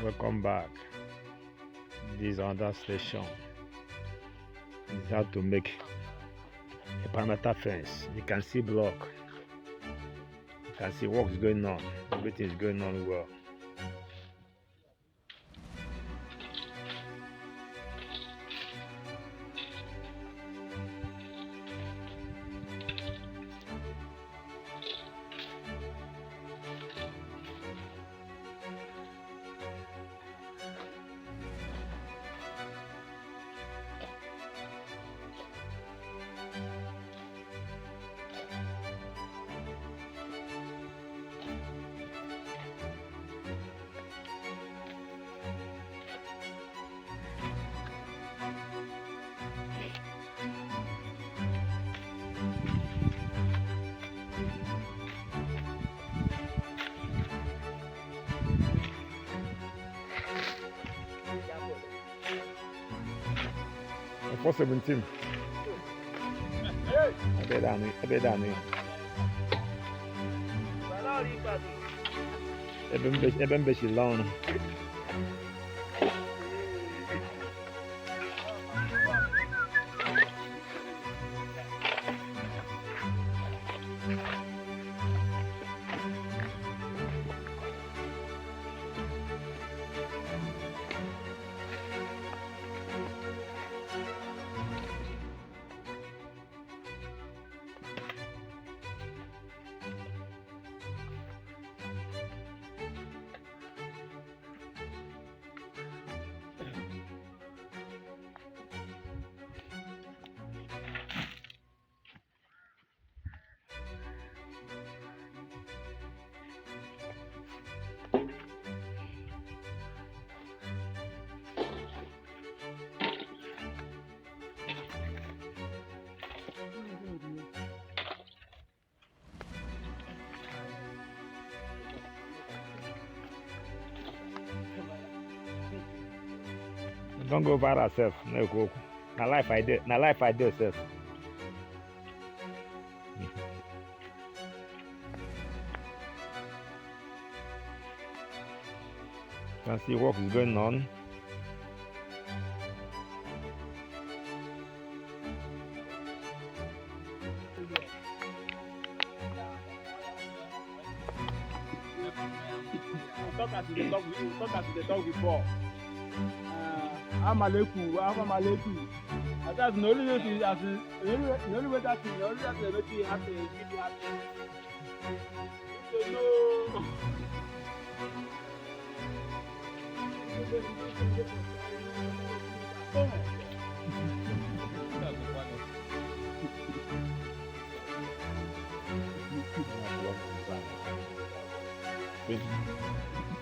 Welcome back. This other station is how to make a perimeter fence. You can see block. You can see work is going on. Everything is going on well. For 17. Abedani. Ebembe Shilon. Don't go over ourselves. No go. Na life I did. Na life I did self. You can see work is going on. Talk as the dog before. Amaleku. That's the only way the only way that the only way to make you happy is keep you happy. No.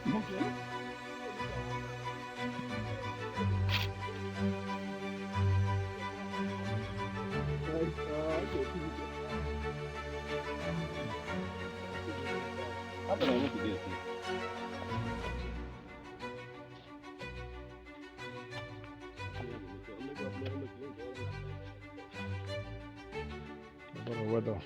Okay. How can I look at this? Weather.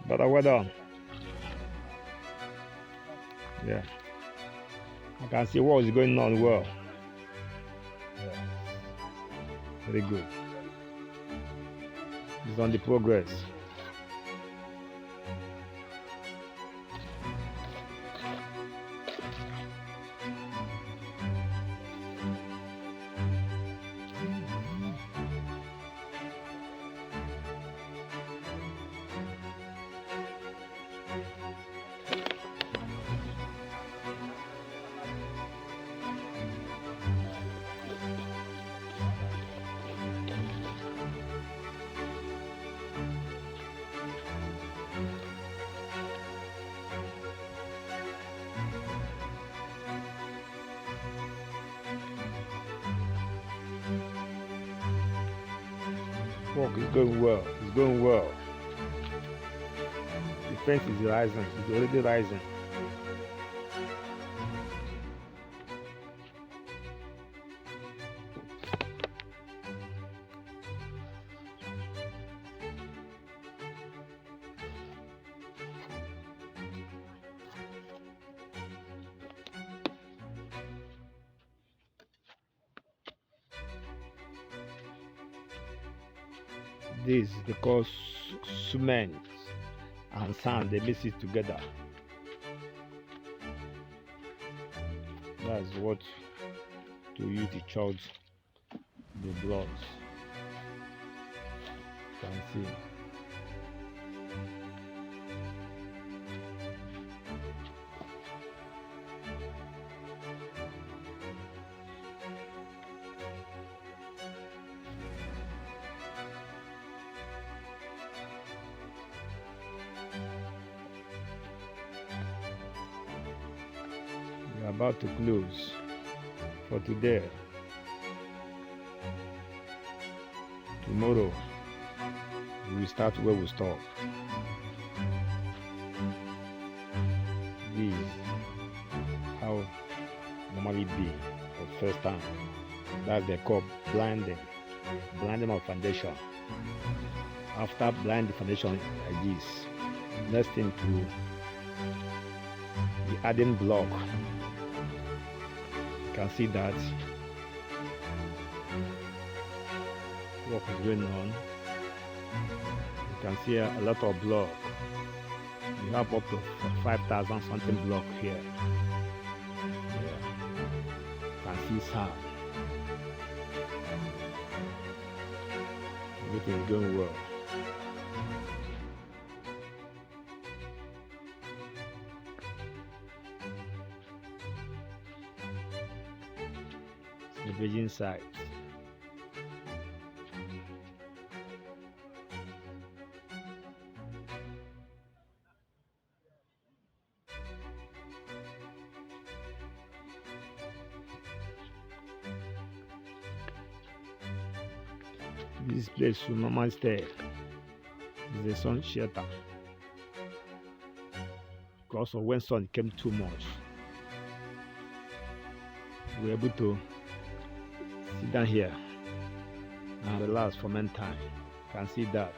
But weather. Yeah. I can see what is going on well. Yeah. Very good. It's on the progress. Work is going well. It's going well. The fence is rising. It's already rising. This is because cement and sand they mix it together. That's what to use to charge the blocks. You can see. We're about to close for today. Tomorrow we will start where we stop. This is how normally be for first time. That's they call blinding. Blinding of foundation. After blind the foundation like this, next thing to the adding block. You can see that work is going on. You can see a lot of block. You have up to 5,000 something block here. Yeah. You can see sand. Everything is going well. The Beijing site. This place will normally stay is a sun shelter because of when sun came too much. We were able to sit down here and relax for main time. You can see that